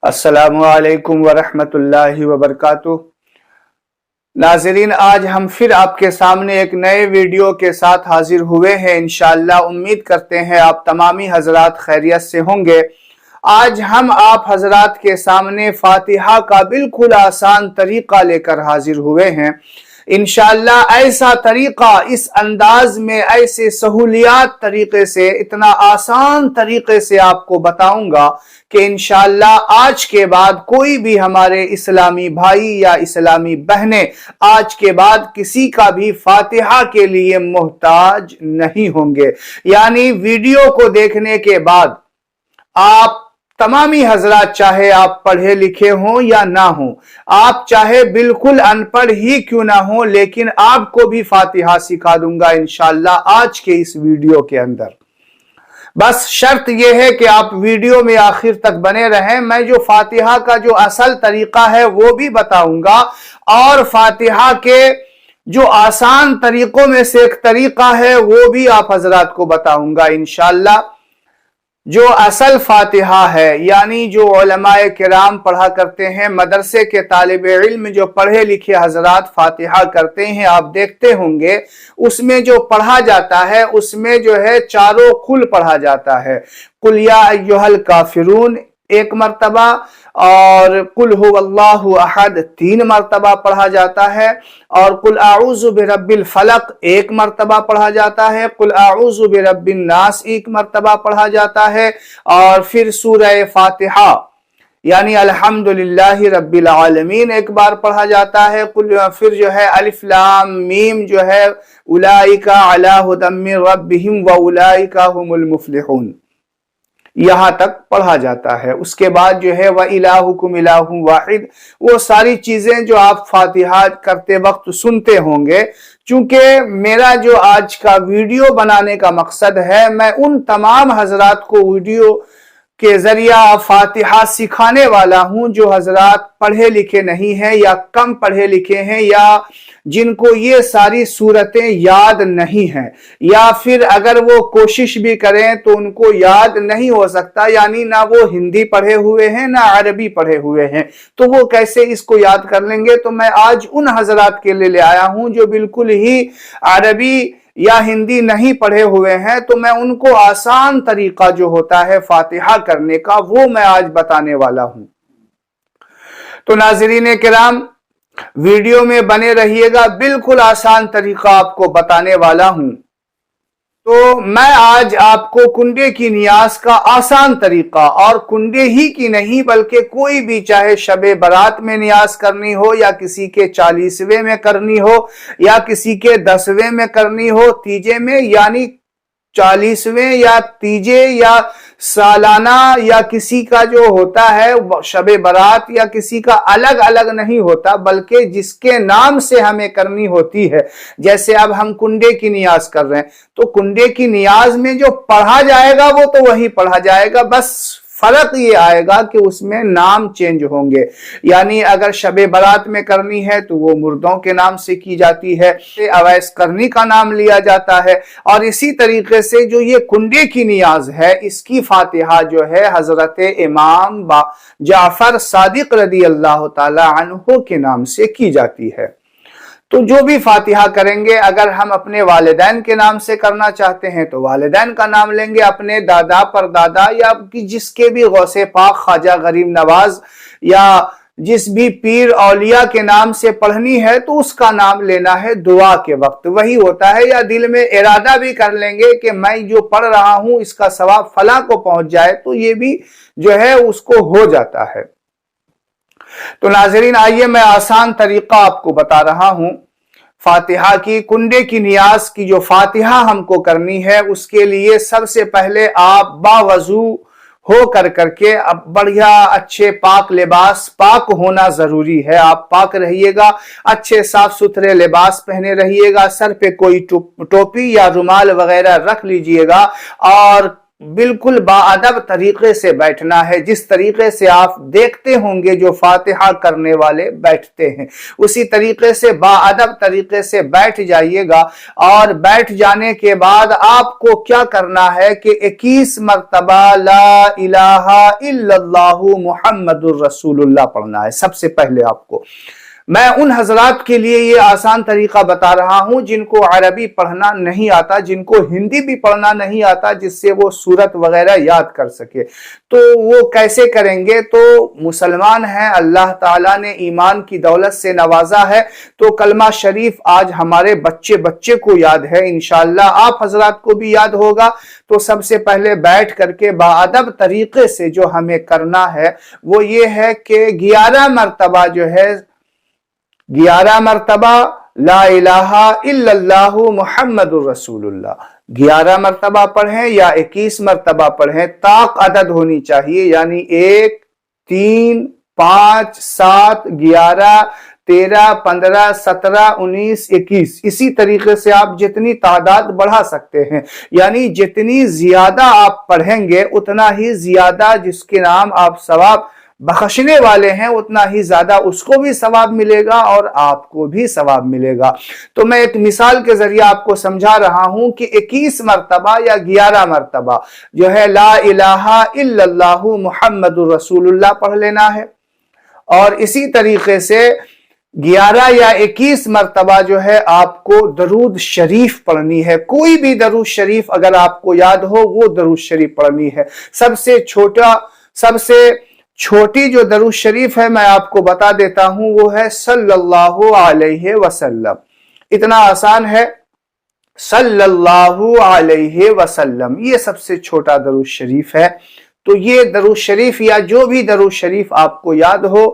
अस्सलामु अलैकुम वरहमतुल्लाहि वबरकातुह। नाज़रीन, आज हम फिर आपके सामने एक नए वीडियो के साथ हाजिर हुए हैं। इंशाअल्लाह उम्मीद करते हैं आप तमामी हजरात खैरियत से होंगे। आज हम आप हजरात के सामने फातिहा का बिल्कुल आसान तरीका लेकर हाजिर हुए हैं। इंशाअल्लाह ऐसा तरीका, इस अंदाज में, ऐसे सहूलियात तरीके से, इतना आसान तरीके से आपको बताऊंगा कि इंशाअल्लाह आज के बाद कोई भी हमारे इस्लामी भाई या इस्लामी बहनें आज के बाद किसी का भी फातिहा के लिए मोहताज नहीं होंगे। यानी वीडियो को देखने के बाद आप तमामी हजरात, चाहे आप पढ़े लिखे हों या ना हों, आप चाहे बिल्कुल अनपढ़ ही क्यों ना हो, लेकिन आपको भी फातिहा सिखा दूंगा इंशाअल्लाह आज के इस वीडियो के अंदर। बस शर्त यह है कि आप वीडियो में आखिर तक बने रहें। मैं जो फातिहा का जो असल तरीका है वो भी बताऊंगा और फातिहा के जो आसान तरीकों में से एक तरीका है वो भी आप हजरात को बताऊंगा इंशाअल्लाह। जो असल फातिहा है, यानी जो उलमाए किराम पढ़ा करते हैं, मदरसे के तालिबे इल्म जो पढ़े लिखे हजरात फातिहा करते हैं, आप देखते होंगे उसमें जो पढ़ा जाता है उसमें जो है चारों कुल पढ़ा जाता है। कुल या अय्युहल काफिरून एक मर्तबा और कुल हुवल्लाहु अहद 3 मर्तबा पढ़ा जाता है और कुल आऊज़ु बिरब्बिल फलक 1 मर्तबा पढ़ा जाता है। कुल आऊज़ु बिरब्बिन नास 1 मर्तबा पढ़ा जाता है और फिर सूरह फातिहा यानी अल्हम्दुलिल्लाहि रब्बिल आलमीन 1 बार पढ़ा जाता है। फिर जो है अलिफ लाम मीम जो है उलाइका अला हुदम मिन रब्बिहिम व उलाइका हुमुल मुफ्लिहून, यहां तक पढ़ा जाता है। उसके बाद जो है व इलाहुकुम इलाहुम वाहिद, वो सारी चीजें जो आप फातिहा करते वक्त सुनते होंगे। चूंकि मेरा जो आज का वीडियो बनाने का मकसद है, मैं उन तमाम हजरात को वीडियो के जरिया फातिहा सिखाने वाला हूं जो हजरात पढ़े लिखे नहीं हैं या कम पढ़े लिखे हैं या जिनको ये सारी सूरतें याद नहीं हैं, या फिर अगर वो कोशिश भी करें तो उनको याद नहीं हो सकता, यानी ना वो हिंदी पढ़े हुए हैं ना अरबी पढ़े हुए हैं, तो वो कैसे इसको याद कर लेंगे। तो मैं आज उन हजरात के लिए ले आया हूं जो बिल्कुल ही अरबी या हिंदी नहीं पढ़े हुए हैं, तो मैं उनको आसान तरीका जो होता है फातिहा करने का वो मैं आज बताने वाला हूं। तो नाज़रीन किराम, वीडियो में बने रहिएगा, बिल्कुल आसान तरीका आपको बताने वाला हूं। तो मैं आज आपको कुंडे की नियाज का आसान तरीका, और कुंडे ही की नहीं बल्कि कोई भी, चाहे शबे बारात में नियाज करनी हो या किसी के 40वें में करनी हो या किसी के 10वें में करनी हो, तीजे में, यानी 40वें या तीजे या सालाना या किसी का जो होता है शबे बारात या किसी का अलग अलग नहीं होता, बल्कि जिसके नाम से हमें करनी होती है। जैसे अब हम कुंडे की नियाज कर रहे हैं तो कुंडे की नियाज में जो पढ़ा जाएगा वो तो वही पढ़ा जाएगा, बस फर्क ये आएगा कि उसमें नाम चेंज होंगे। यानी अगर शबे बारात में करनी है तो वो मुर्दों के नाम से की जाती है, अवैस करनी का नाम लिया जाता है। और इसी तरीके से जो ये कुंडे की नियाज है, इसकी फातिहा जो है हजरत इमाम जाफर सादिक रदी अल्लाह ताला अन्हु के नाम से की जाती है। तो जो भी फातिहा करेंगे, अगर हम अपने वालिदैन के नाम से करना चाहते हैं तो वालिदैन का नाम लेंगे, अपने दादा परदादा या जिसके भी गौसे पाक ख्वाजा गरीब नवाज या जिस भी पीर औलिया के नाम से पढ़नी है तो उसका नाम लेना है दुआ के वक्त, वही होता है। या दिल में इरादा भी कर लेंगे कि मैं जो पढ़ रहा हूं इसका सवाब फला को पहुंच जाए, तो ये भी जो है उसको हो जाता है। तो नाज़रीन, आइए मैं आसान तरीका आपको बता रहा हूं फातिहा की। कुंडे की नियाज की जो फातिहा हमको करनी है उसके लिए सबसे पहले आप बावजू हो करके, अब बढ़िया अच्छे पाक लिबास, पाक होना जरूरी है, आप पाक रहिएगा, अच्छे साफ सुथरे लिबास पहने रहिएगा, सर पे कोई टोपी या रुमाल वगैरह रख लीजिएगा और बिल्कुल बाअदब तरीके से बैठना है। जिस तरीके से आप देखते होंगे जो फातिहा करने वाले बैठते हैं, उसी तरीके से बाअदब तरीके से बैठ जाइएगा। और बैठ जाने के बाद आपको क्या करना है कि 21 मर्तबा ला इलाहा इल्लल्लाहु मुहम्मदुर रसूलुल्लाह पढ़ना है सबसे पहले आपको। मैं उन हजरात के लिए ये आसान तरीका बता रहा हूं जिनको अरबी पढ़ना नहीं आता, जिनको हिंदी भी पढ़ना नहीं आता, जिससे वो सूरत वगैरह याद कर सके। तो वो कैसे करेंगे? तो मुसलमान हैं, अल्लाह ताला ने ईमान की दौलत से नवाजा है, तो कलमा शरीफ आज हमारे बच्चे बच्चे को याद है, इंशाअल्लाह आप हजरात को भी याद होगा। तो सबसे पहले बैठ करके बाअदब तरीके से जो हमें करना है वो ये है कि 11 मरतबा जो है 11 मरतबा ला इलाहा इल्लल्लाहु मुहम्मदुर रसूलुल्लाह 11 मरतबा पढ़ें या 21 मरतबा पढ़ें। ताक अदद होनी चाहिए, यानी 1, 3, 5, 7, 11, 13, 15, 17, 19, 21 इसी तरीके से आप जितनी तादाद बढ़ा सकते हैं, यानी जितनी ज्यादा आप पढ़ेंगे उतना ही ज्यादा जिसके नाम आप सवाब बख्शने वाले हैं उतना ही ज्यादा उसको भी सवाब मिलेगा और आपको भी सवाब मिलेगा। तो मैं एक मिसाल के जरिए आपको समझा रहा हूं कि 21 मरतबा या 11 मरतबा जो है ला इलाहा इल्लल्लाहु मुहम्मदुर रसूलुल्लाह पढ़ लेना है। और इसी तरीके से 11 या 21 मरतबा जो है आपको दरूद शरीफ पढ़नी है। कोई भी दरूद शरीफ अगर आपको याद हो वो दरूद शरीफ पढ़नी है। सबसे छोटी जो दरूद शरीफ है मैं आपको बता देता हूं, वो है सल्लल्लाहु अलैहि वसल्लम। इतना आसान है, सल्लल्लाहु अलैहि वसल्लम, ये सबसे छोटा दरूद शरीफ है। तो ये दरूद शरीफ या जो भी दरूद शरीफ आपको याद हो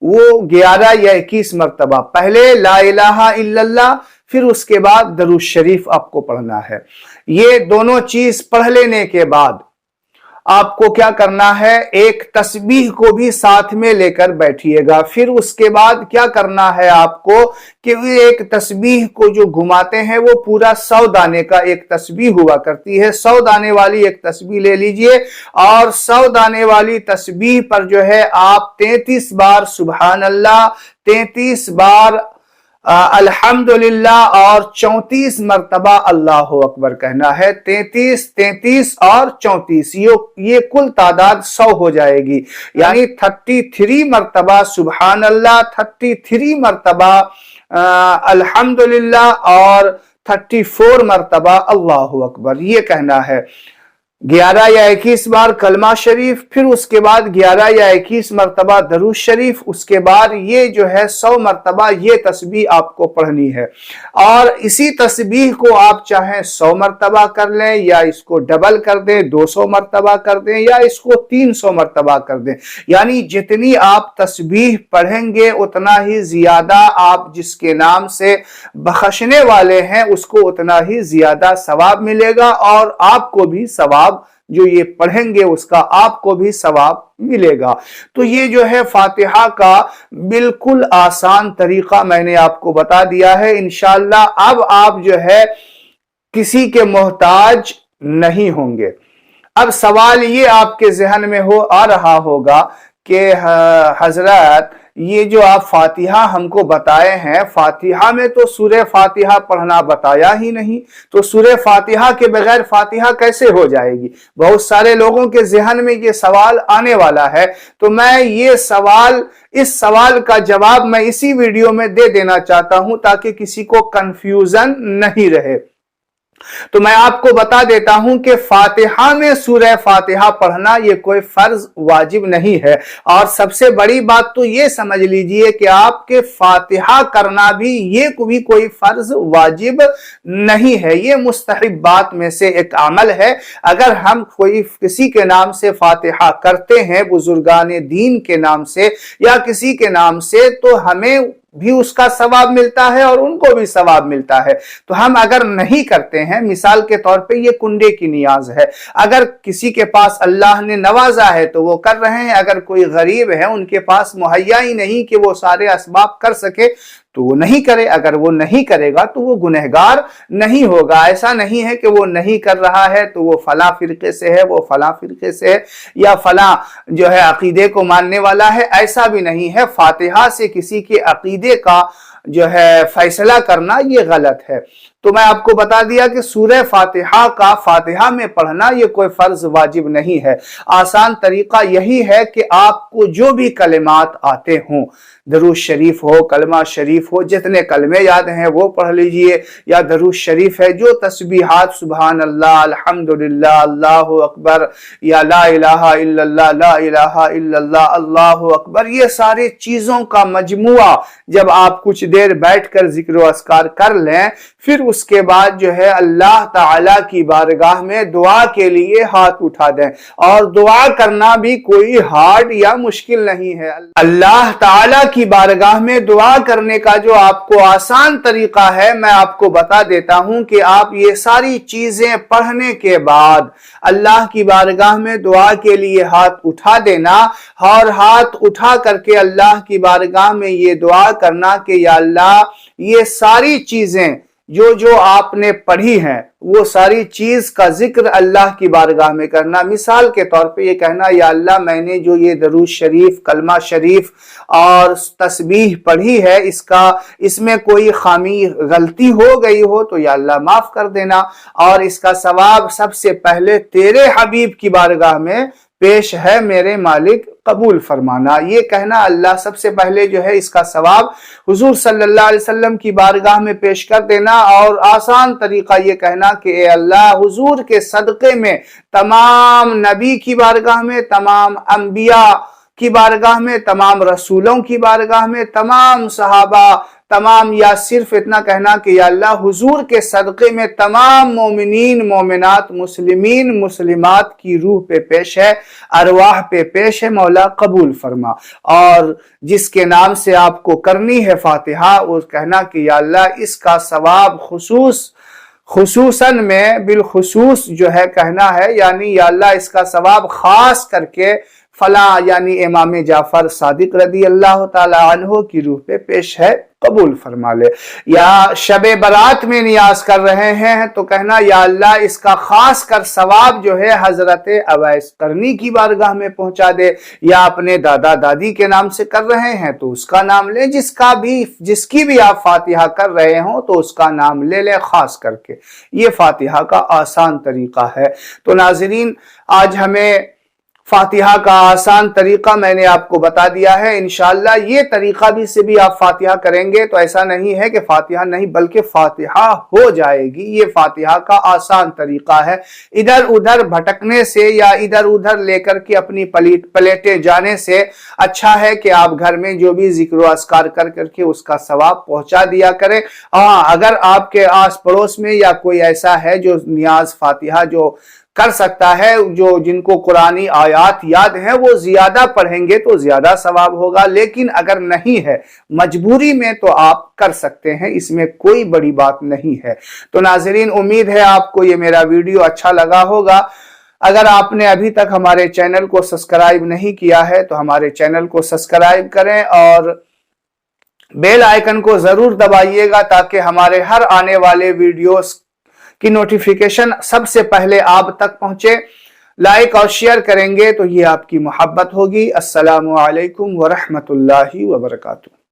वो 11 या 21 मरतबा, पहले ला इलाहा इल्लल्लाह फिर उसके बाद दरूद शरीफ आपको पढ़ना है। ये दोनों चीज पढ़ लेने के बाद आपको क्या करना है, एक तस्बीह को भी साथ में लेकर बैठिएगा। फिर उसके बाद क्या करना है आपको कि एक तस्बीह को जो घुमाते हैं वो पूरा 100 दाने का एक तस्बीह हुआ करती है। 100 दाने वाली एक तस्बीह ले लीजिए और 100 दाने वाली तस्बीह पर जो है आप 33 बार सुभान अल्लाह, 33 बार अल्हम्दुलिल्लाह और 34 मरतबा अल्लाहु अकबर कहना है। 33, 33 और 34 ये कुल तादाद 100 हो जाएगी, यानी 33 मरतबा सुभान अल्लाह, 33 मरतबा अल्हम्दुलिल्लाह और 34 मरतबा अल्लाहु अकबर ये कहना है। 11 या 21 बार कलमा शरीफ, फिर उसके बाद 11 या 21 मरतबा दरूद शरीफ, उसके बाद ये जो है 100 मरतबा ये तस्बीह आपको पढ़नी है। और इसी तस्बीह को आप चाहें 100 मरतबा कर लें या इसको डबल कर दें, 200 मरतबा कर दें या इसको 300 मरतबा कर दें, यानी जितनी आप तस्बीह पढ़ेंगे उतना ही ज्यादा आप जिसके नाम से बख्शने वाले हैं उसको उतना ही ज्यादा सवाब मिलेगा और आपको भी सवाब जो ये पढ़ेंगे उसका आपको भी सवाब मिलेगा। तो ये जो है फातिहा का बिल्कुल आसान तरीका मैंने आपको बता दिया है। इंशाअल्लाह अब आप जो है किसी के मोहताज नहीं होंगे। अब सवाल ये आपके जहन में आ रहा होगा कि हजरत ये जो आप फातिहा हमको बताए हैं, फातिहा में तो सूरह फातिहा पढ़ना बताया ही नहीं, तो सूरह फातिहा के बगैर फातिहा कैसे हो जाएगी? बहुत सारे लोगों के जहन में ये सवाल आने वाला है। तो मैं इस सवाल का जवाब मैं इसी वीडियो में दे देना चाहता हूं ताकि किसी को कंफ्यूजन नहीं रहे। तो मैं आपको बता देता हूं कि फातिहा में सूरह फातिहा पढ़ना ये कोई फर्ज वाजिब नहीं है। और सबसे बड़ी बात तो ये समझ लीजिए कि आपके फातिहा करना भी ये भी कोई फर्ज वाजिब नहीं है, ये मुस्तहिब्बात में से एक अमल है। अगर हम कोई किसी के नाम से फातिहा करते हैं, बुजुर्गान दीन के नाम से या किसी के नाम से, तो हमें भी उसका सवाब मिलता है और उनको भी सवाब मिलता है। तो हम अगर नहीं करते हैं, मिसाल के तौर पे ये कुंडे की नियाज है, अगर किसी के पास अल्लाह ने नवाजा है तो वो कर रहे हैं, अगर कोई गरीब है उनके पास मुहैया ही नहीं कि वो सारे असबाब कर सके تو وہ نہیں کرے. اگر وہ نہیں کرے گا تو وہ گنہگار نہیں ہوگا. ایسا نہیں ہے کہ وہ نہیں کر رہا ہے تو وہ فلاں فرقے سے ہے, وہ فلاں فرقے سے ہے, یا فلاں جو ہے عقیدے کو ماننے والا ہے. ایسا بھی نہیں ہے. فاتحہ سے کسی کے عقیدے کا جو ہے فیصلہ کرنا یہ غلط ہے. تو میں آپ کو بتا دیا کہ سورہ فاتحہ کا فاتحہ میں پڑھنا یہ کوئی فرض واجب نہیں ہے. آسان طریقہ یہی ہے کہ آپ کو جو بھی کلمات آتے ہوں, درود شریف ہو, کلمہ شریف ہو, جتنے کلمے یاد ہیں وہ پڑھ لیجئے, یا درود شریف ہے, جو تسبیحات سبحان اللہ, الحمدللہ, اللہ اکبر, یا لا الہ الا اللہ, لا الہ الا اللہ, اللہ اکبر, یہ سارے چیزوں کا مجموعہ جب آپ کچھ دیر بیٹھ کر ذکر و اذکار کر لیں, پھر اس کے بعد جو ہے اللہ تعالیٰ کی بارگاہ میں دعا کے لیے ہاتھ اٹھا دیں. اور دعا کرنا بھی کوئی ہارڈ یا مشکل نہیں ہے. اللہ تعالیٰ کی بارگاہ میں دعا کرنے کا جو آپ کو آسان طریقہ ہے میں آپ کو بتا دیتا ہوں کہ آپ یہ ساری چیزیں پڑھنے کے بعد اللہ کی بارگاہ میں دعا کے لیے ہاتھ اٹھا دینا, اور ہاتھ اٹھا کر کے اللہ کی بارگاہ میں یہ دعا کرنا کہ یا اللہ یہ ساری چیزیں جو آپ نے پڑھی ہیں وہ ساری چیز کا ذکر اللہ کی بارگاہ میں کرنا. مثال کے طور پہ یہ کہنا یا اللہ میں نے جو یہ درود شریف, کلمہ شریف اور تسبیح پڑھی ہے اس میں کوئی خامی غلطی ہو گئی ہو تو یا اللہ معاف کر دینا, اور اس کا ثواب سب سے پہلے تیرے حبیب کی بارگاہ میں پیش ہے میرے مالک, قبول فرمانا. یہ کہنا اللہ سب سے پہلے جو ہے اس کا ثواب حضور صلی اللہ علیہ وسلم کی بارگاہ میں پیش کر دینا. اور آسان طریقہ یہ کہنا کہ اے اللہ حضور کے صدقے میں تمام نبی کی بارگاہ میں, تمام انبیاء کی بارگاہ میں, تمام رسولوں کی بارگاہ میں, تمام صحابہ, تمام, یا صرف اتنا کہنا کہ یا اللہ حضور کے صدقے میں تمام مومنین, مومنات, مسلمین, مسلمات کی روح پہ پیش ہے, ارواح پہ پیش ہے, مولا قبول فرما. اور جس کے نام سے آپ کو کرنی ہے فاتحہ وہ کہنا کہ یا اللہ اس کا ثواب خصوصاً میں بالخصوص جو ہے کہنا ہے, یعنی یا اللہ اس کا ثواب خاص کر کے فلاں یعنی امام جعفر صادق رضی اللہ تعالی عنہ کی روح پہ پیش ہے, قبول فرما لے. یا شب برات میں نیاز کر رہے ہیں تو کہنا یا اللہ اس کا خاص کر ثواب جو ہے حضرت اویس قرنی کی بارگاہ میں پہنچا دے, یا اپنے دادا دادی کے نام سے کر رہے ہیں تو اس کا نام لے, جس کی بھی آپ فاتحہ کر رہے ہوں تو اس کا نام لے لے خاص کر کے. یہ فاتحہ کا آسان طریقہ ہے. تو ناظرین آج ہمیں فاتحہ کا آسان طریقہ میں نے آپ کو بتا دیا ہے. انشاءاللہ یہ طریقہ سے بھی آپ فاتحہ کریں گے تو ایسا نہیں ہے کہ فاتحہ نہیں بلکہ فاتحہ ہو جائے گی. یہ فاتحہ کا آسان طریقہ ہے. ادھر ادھر بھٹکنے سے یا ادھر ادھر لے کر کے اپنی پلیٹیں جانے سے اچھا ہے کہ آپ گھر میں جو بھی ذکر و اذکار کر کے اس کا ثواب پہنچا دیا کریں. اگر آپ کے آس پڑوس میں یا کوئی ایسا ہے جو نیاز فاتحہ جو کر سکتا ہے, جن کو قرآنی آیات یاد ہیں وہ زیادہ پڑھیں گے تو زیادہ ثواب ہوگا. لیکن اگر نہیں ہے مجبوری میں تو آپ کر سکتے ہیں, اس میں کوئی بڑی بات نہیں ہے. تو ناظرین امید ہے آپ کو یہ میرا ویڈیو اچھا لگا ہوگا. اگر آپ نے ابھی تک ہمارے چینل کو سبسکرائب نہیں کیا ہے تو ہمارے چینل کو سبسکرائب کریں اور بیل آئیکن کو ضرور دبائیے گا تاکہ ہمارے ہر آنے والے ویڈیوز کی نوٹیفیکیشن سب سے پہلے آپ تک پہنچے. لائک اور شیئر کریں گے تو یہ آپ کی محبت ہوگی. السلام علیکم ورحمۃ اللہ وبرکاتہ.